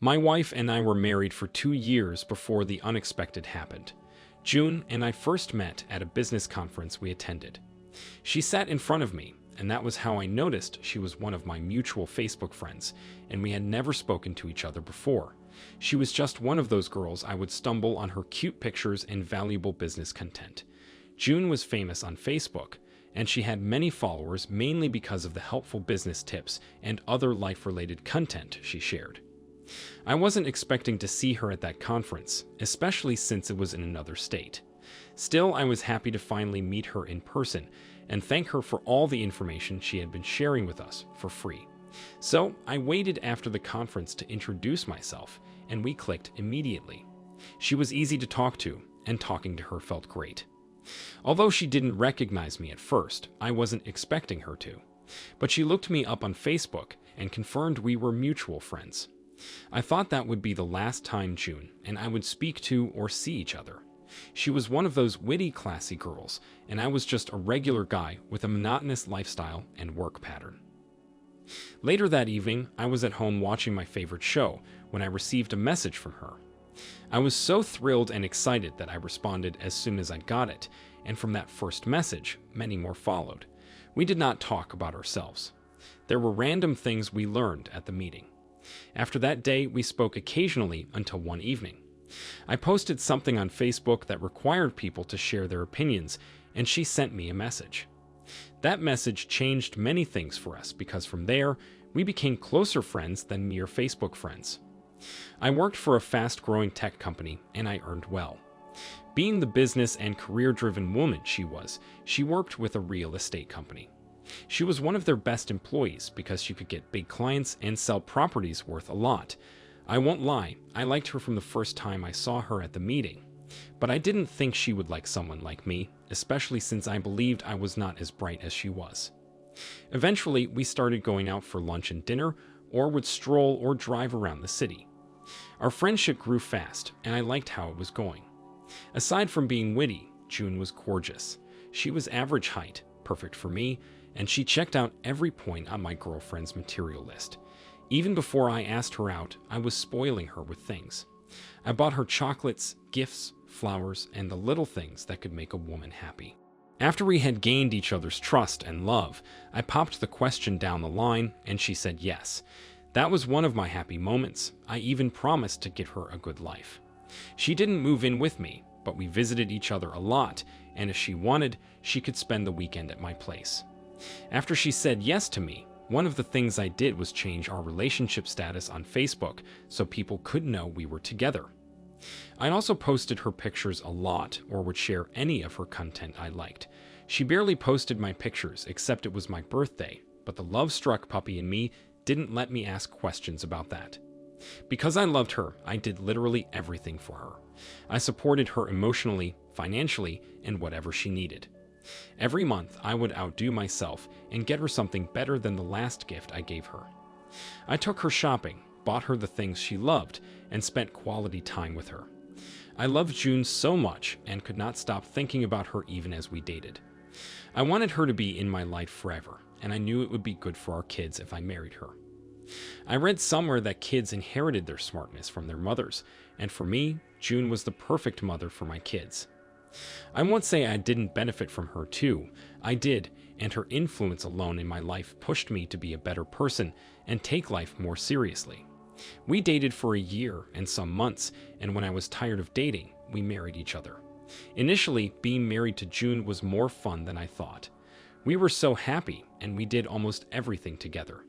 My wife and I were married for 2 years before the unexpected happened. June and I first met at a business conference we attended. She sat in front of me, and that was how I noticed she was one of my mutual Facebook friends, and we had never spoken to each other before. She was just one of those girls I would stumble on her cute pictures and valuable business content. June was famous on Facebook, and she had many followers mainly because of the helpful business tips and other life-related content she shared. I wasn't expecting to see her at that conference, especially since it was in another state. Still, I was happy to finally meet her in person and thank her for all the information she had been sharing with us for free. So I waited after the conference to introduce myself, and we clicked immediately. She was easy to talk to, and talking to her felt great. Although she didn't recognize me at first, I wasn't expecting her to. But she looked me up on Facebook and confirmed we were mutual friends. I thought that would be the last time June and I would speak to or see each other. She was one of those witty, classy girls, and I was just a regular guy with a monotonous lifestyle and work pattern. Later that evening, I was at home watching my favorite show when I received a message from her. I was so thrilled and excited that I responded as soon as I got it, and from that first message, many more followed. We did not talk about ourselves. There were random things we learned at the meeting. After that day, we spoke occasionally until one evening. I posted something on Facebook that required people to share their opinions, and she sent me a message. That message changed many things for us because from there, we became closer friends than mere Facebook friends. I worked for a fast-growing tech company, and I earned well. Being the business and career-driven woman she was, she worked with a real estate company. She was one of their best employees because she could get big clients and sell properties worth a lot. I won't lie, I liked her from the first time I saw her at the meeting. But I didn't think she would like someone like me, especially since I believed I was not as bright as she was. Eventually, we started going out for lunch and dinner, or would stroll or drive around the city. Our friendship grew fast, and I liked how it was going. Aside from being witty, June was gorgeous. She was average height, perfect for me, and she checked out every point on my girlfriend's material list. Even before I asked her out, I was spoiling her with things. I bought her chocolates, gifts, flowers, and the little things that could make a woman happy. After we had gained each other's trust and love, I popped the question down the line, and she said yes. That was one of my happy moments. I even promised to give her a good life. She didn't move in with me, but we visited each other a lot, and if she wanted, she could spend the weekend at my place. After she said yes to me, one of the things I did was change our relationship status on Facebook so people could know we were together. I also posted her pictures a lot or would share any of her content I liked. She barely posted my pictures except it was my birthday, but the love-struck puppy in me didn't let me ask questions about that. Because I loved her, I did literally everything for her. I supported her emotionally, financially, and whatever she needed. Every month, I would outdo myself and get her something better than the last gift I gave her. I took her shopping, bought her the things she loved, and spent quality time with her. I loved June so much and could not stop thinking about her even as we dated. I wanted her to be in my life forever, and I knew it would be good for our kids if I married her. I read somewhere that kids inherited their smartness from their mothers, and for me, June was the perfect mother for my kids. I won't say I didn't benefit from her too. I did, and her influence alone in my life pushed me to be a better person and take life more seriously. We dated for a year and some months, and when I was tired of dating, we married each other. Initially, being married to June was more fun than I thought. We were so happy, and we did almost everything together.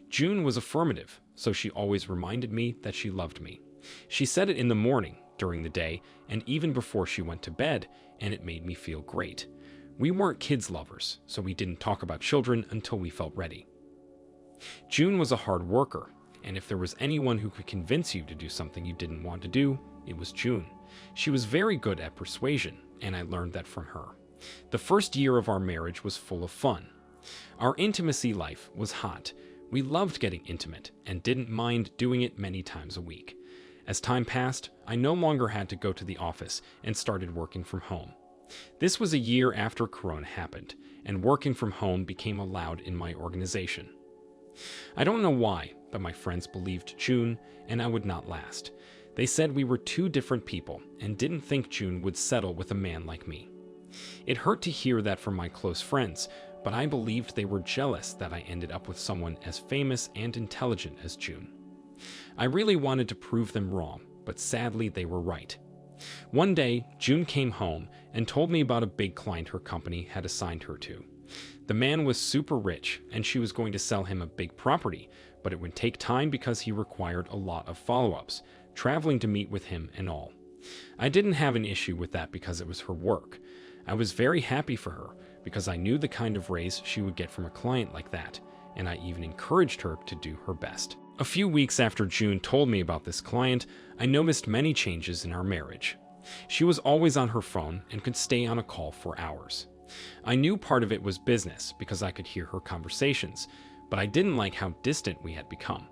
June was affirmative, so she always reminded me that she loved me. She said it in the morning, during the day, and even before she went to bed, and it made me feel great. We weren't kids lovers, so we didn't talk about children until we felt ready. June was a hard worker, and if there was anyone who could convince you to do something you didn't want to do, it was June. She was very good at persuasion, and I learned that from her. The first year of our marriage was full of fun. Our intimacy life was hot. We loved getting intimate and didn't mind doing it many times a week. As time passed, I no longer had to go to the office and started working from home. This was a year after Corona happened, and working from home became allowed in my organization. I don't know why, but my friends believed June and I would not last. They said we were two different people and didn't think June would settle with a man like me. It hurt to hear that from my close friends, but I believed they were jealous that I ended up with someone as famous and intelligent as June. I really wanted to prove them wrong, but sadly they were right. One day, June came home and told me about a big client her company had assigned her to. The man was super rich, and she was going to sell him a big property, but it would take time because he required a lot of follow-ups, traveling to meet with him and all. I didn't have an issue with that because it was her work. I was very happy for her because I knew the kind of raise she would get from a client like that, and I even encouraged her to do her best. A few weeks after June told me about this client, I noticed many changes in our marriage. She was always on her phone and could stay on a call for hours. I knew part of it was business because I could hear her conversations, but I didn't like how distant we had become.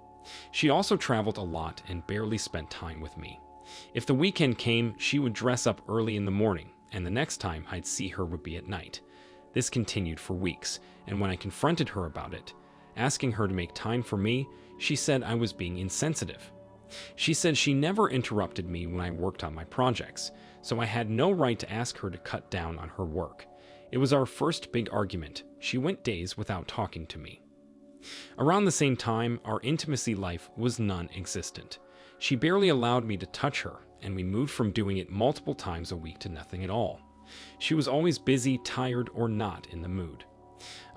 She also traveled a lot and barely spent time with me. If the weekend came, she would dress up early in the morning, and the next time I'd see her would be at night. This continued for weeks, and when I confronted her about it, asking her to make time for me, she said I was being insensitive. She said she never interrupted me when I worked on my projects, so I had no right to ask her to cut down on her work. It was our first big argument. She went days without talking to me. Around the same time, our intimacy life was non-existent. She barely allowed me to touch her, and we moved from doing it multiple times a week to nothing at all. She was always busy, tired, or not in the mood.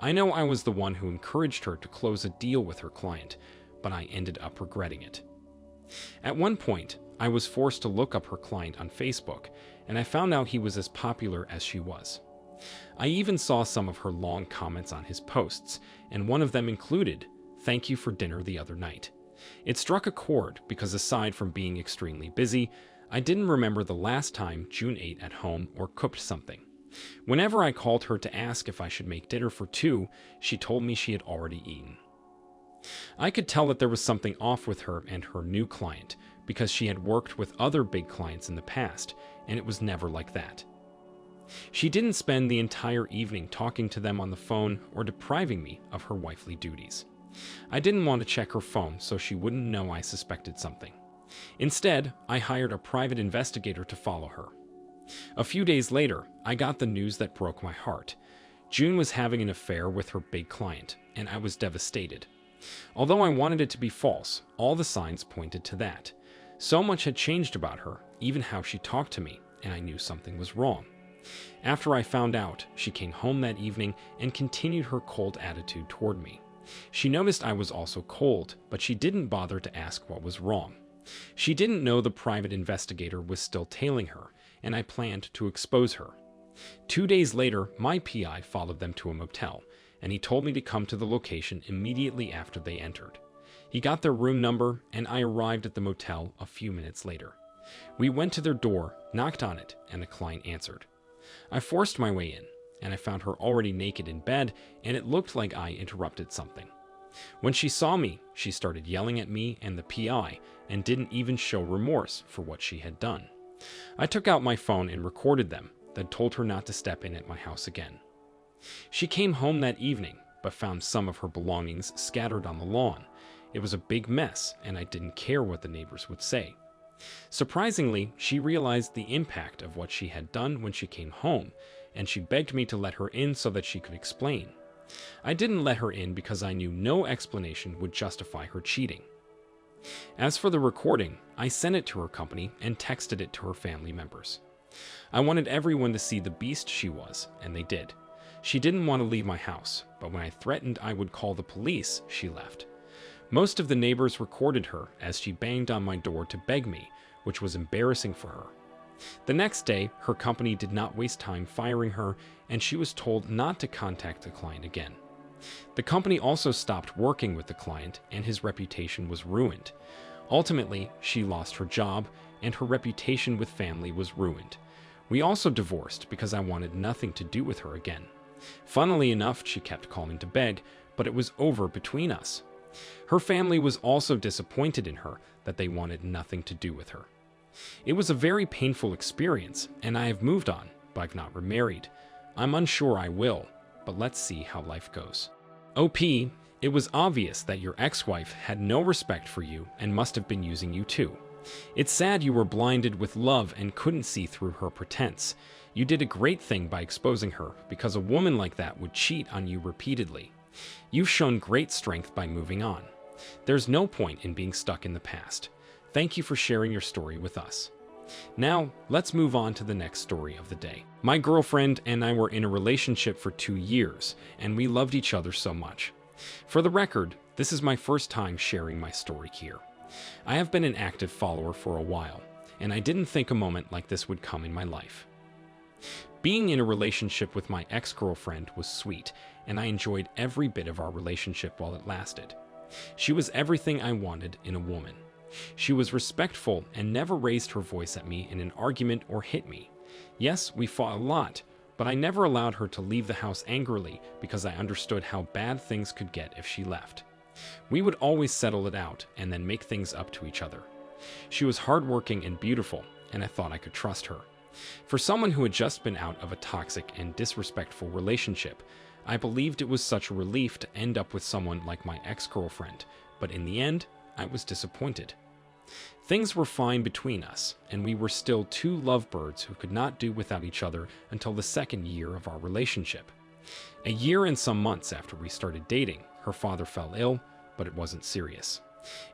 I know I was the one who encouraged her to close a deal with her client, but I ended up regretting it. At one point, I was forced to look up her client on Facebook, and I found out he was as popular as she was. I even saw some of her long comments on his posts, and one of them included, "Thank you for dinner the other night." It struck a chord because aside from being extremely busy, I didn't remember the last time June ate at home or cooked something. Whenever I called her to ask if I should make dinner for two, she told me she had already eaten. I could tell that there was something off with her and her new client because she had worked with other big clients in the past, and it was never like that. She didn't spend the entire evening talking to them on the phone or depriving me of her wifely duties. I didn't want to check her phone so she wouldn't know I suspected something. Instead, I hired a private investigator to follow her. A few days later, I got the news that broke my heart. June was having an affair with her big client, and I was devastated. Although I wanted it to be false, all the signs pointed to that. So much had changed about her, even how she talked to me, and I knew something was wrong. After I found out, she came home that evening and continued her cold attitude toward me. She noticed I was also cold, but she didn't bother to ask what was wrong. She didn't know the private investigator was still tailing her, and I planned to expose her. 2 days later, my PI followed them to a motel, and he told me to come to the location immediately after they entered. He got their room number, and I arrived at the motel a few minutes later. We went to their door, knocked on it, and the client answered. I forced my way in, and I found her already naked in bed, and it looked like I interrupted something. When she saw me, she started yelling at me and the PI, and didn't even show remorse for what she had done. I took out my phone and recorded them, then told her not to step in at my house again. She came home that evening, but found some of her belongings scattered on the lawn. It was a big mess, and I didn't care what the neighbors would say. Surprisingly, she realized the impact of what she had done when she came home, and she begged me to let her in so that she could explain. I didn't let her in because I knew no explanation would justify her cheating. As for the recording, I sent it to her company and texted it to her family members. I wanted everyone to see the beast she was, and they did. She didn't want to leave my house, but when I threatened I would call the police, she left. Most of the neighbors recorded her as she banged on my door to beg me, which was embarrassing for her. The next day, her company did not waste time firing her, and she was told not to contact the client again. The company also stopped working with the client, and his reputation was ruined. Ultimately, she lost her job, and her reputation with family was ruined. We also divorced because I wanted nothing to do with her again. Funnily enough, she kept calling to beg, but it was over between us. Her family was also disappointed in her that they wanted nothing to do with her. It was a very painful experience, and I have moved on, but I've not remarried. I'm unsure I will, but let's see how life goes. OP, It was obvious that your ex-wife had no respect for you and must have been using you too. It's sad you were blinded with love and couldn't see through her pretense. You did a great thing by exposing her, because a woman like that would cheat on you repeatedly. You've shown great strength by moving on. There's no point in being stuck in the past. Thank you for sharing your story with us. Now, let's move on to the next story of the day. My girlfriend and I were in a relationship for 2 years, and we loved each other so much. For the record, this is my first time sharing my story here. I have been an active follower for a while, and I didn't think a moment like this would come in my life. Being in a relationship with my ex-girlfriend was sweet, and I enjoyed every bit of our relationship while it lasted. She was everything I wanted in a woman. She was respectful and never raised her voice at me in an argument or hit me. Yes, we fought a lot, but I never allowed her to leave the house angrily because I understood how bad things could get if she left. We would always settle it out and then make things up to each other. She was hardworking and beautiful, and I thought I could trust her. For someone who had just been out of a toxic and disrespectful relationship, I believed it was such a relief to end up with someone like my ex-girlfriend, but in the end, I was disappointed. Things were fine between us, and we were still two lovebirds who could not do without each other until the second year of our relationship. A year and some months after we started dating, her father fell ill, but it wasn't serious.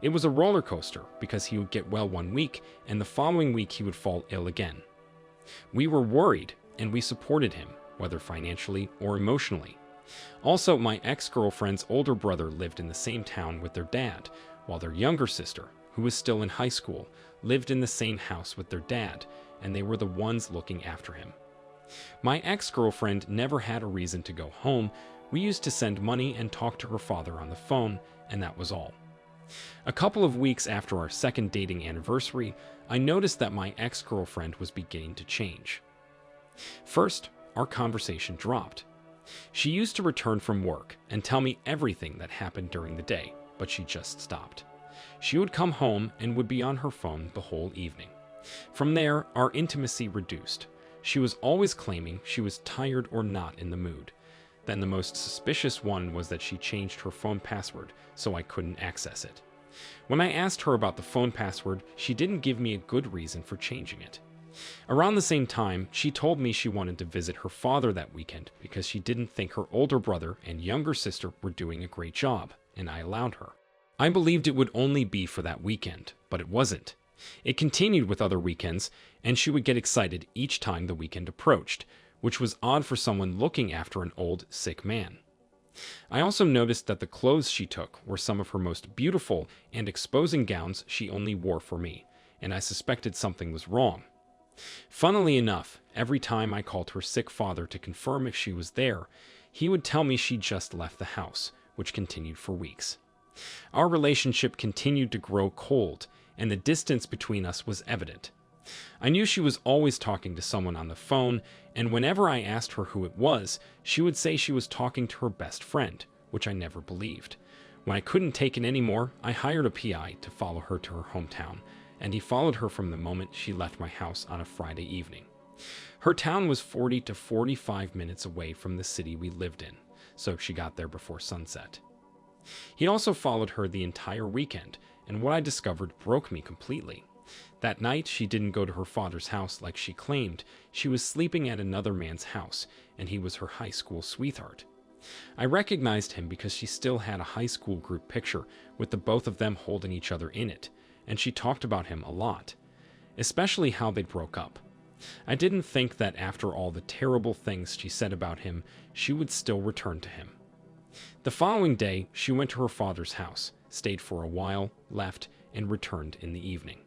It was a roller coaster because he would get well one week, and the following week he would fall ill again. We were worried, and we supported him, whether financially or emotionally. Also, my ex-girlfriend's older brother lived in the same town with their dad, while their younger sister, who was still in high school, lived in the same house with their dad, and they were the ones looking after him. My ex-girlfriend never had a reason to go home. We used to send money and talk to her father on the phone, and that was all. A couple of weeks after our second dating anniversary, I noticed that my ex-girlfriend was beginning to change. First, our conversation dropped. She used to return from work and tell me everything that happened during the day, but she just stopped. She would come home and would be on her phone the whole evening. From there, our intimacy reduced. She was always claiming she was tired or not in the mood. Then the most suspicious one was that she changed her phone password so I couldn't access it. When I asked her about the phone password, she didn't give me a good reason for changing it. Around the same time, she told me she wanted to visit her father that weekend because she didn't think her older brother and younger sister were doing a great job, and I allowed her. I believed it would only be for that weekend, but it wasn't. It continued with other weekends, and she would get excited each time the weekend approached, which was odd for someone looking after an old, sick man. I also noticed that the clothes she took were some of her most beautiful and exposing gowns she only wore for me, and I suspected something was wrong. Funnily enough, every time I called her sick father to confirm if she was there, he would tell me she just left the house, which continued for weeks. Our relationship continued to grow cold, and the distance between us was evident. I knew she was always talking to someone on the phone, and whenever I asked her who it was, she would say she was talking to her best friend, which I never believed. When I couldn't take it anymore, I hired a PI to follow her to her hometown, and he followed her from the moment she left my house on a Friday evening. Her town was 40 to 45 minutes away from the city we lived in, so she got there before sunset. He also followed her the entire weekend, and what I discovered broke me completely. That night, she didn't go to her father's house like she claimed. She was sleeping at another man's house, and he was her high school sweetheart. I recognized him because she still had a high school group picture with the both of them holding each other in it, and she talked about him a lot, especially how they broke up. I didn't think that after all the terrible things she said about him, she would still return to him. The following day, she went to her father's house, stayed for a while, left, and returned in the evening.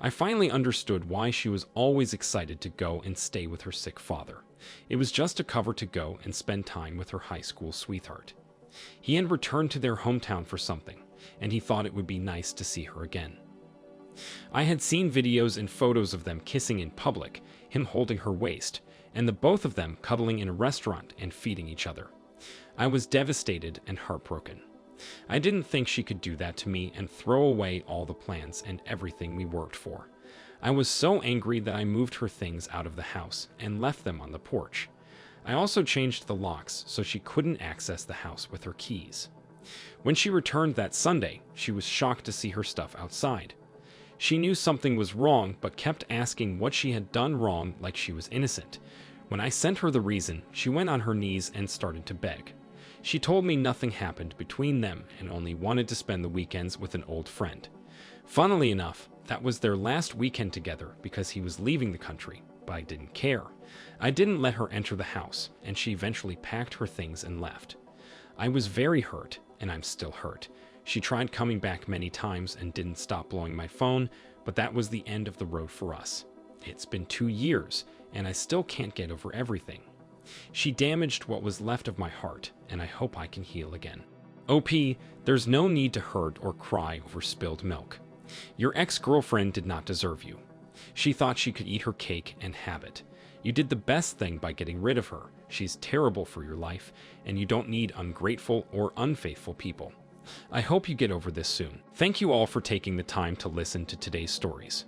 I finally understood why she was always excited to go and stay with her sick father. It was just a cover to go and spend time with her high school sweetheart. He had returned to their hometown for something, and he thought it would be nice to see her again. I had seen videos and photos of them kissing in public, him holding her waist, and the both of them cuddling in a restaurant and feeding each other. I was devastated and heartbroken. I didn't think she could do that to me and throw away all the plans and everything we worked for. I was so angry that I moved her things out of the house and left them on the porch. I also changed the locks so she couldn't access the house with her keys. When she returned that Sunday, she was shocked to see her stuff outside. She knew something was wrong, but kept asking what she had done wrong like she was innocent. When I sent her the reason, she went on her knees and started to beg. She told me nothing happened between them and only wanted to spend the weekends with an old friend. Funnily enough, that was their last weekend together because he was leaving the country, but I didn't care. I didn't let her enter the house, and she eventually packed her things and left. I was very hurt, and I'm still hurt. She tried coming back many times and didn't stop blowing my phone, but that was the end of the road for us. It's been 2 years, and I still can't get over everything. She damaged what was left of my heart, and I hope I can heal again. OP, there's no need to hurt or cry over spilled milk. Your ex-girlfriend did not deserve you. She thought she could eat her cake and have it. You did the best thing by getting rid of her. She's terrible for your life, and you don't need ungrateful or unfaithful people. I hope you get over this soon. Thank you all for taking the time to listen to today's stories.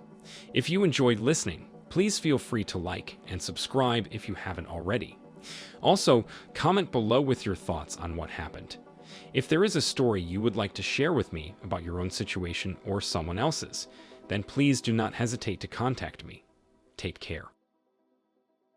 If you enjoyed listening, please feel free to like and subscribe if you haven't already. Also, comment below with your thoughts on what happened. If there is a story you would like to share with me about your own situation or someone else's, then please do not hesitate to contact me. Take care.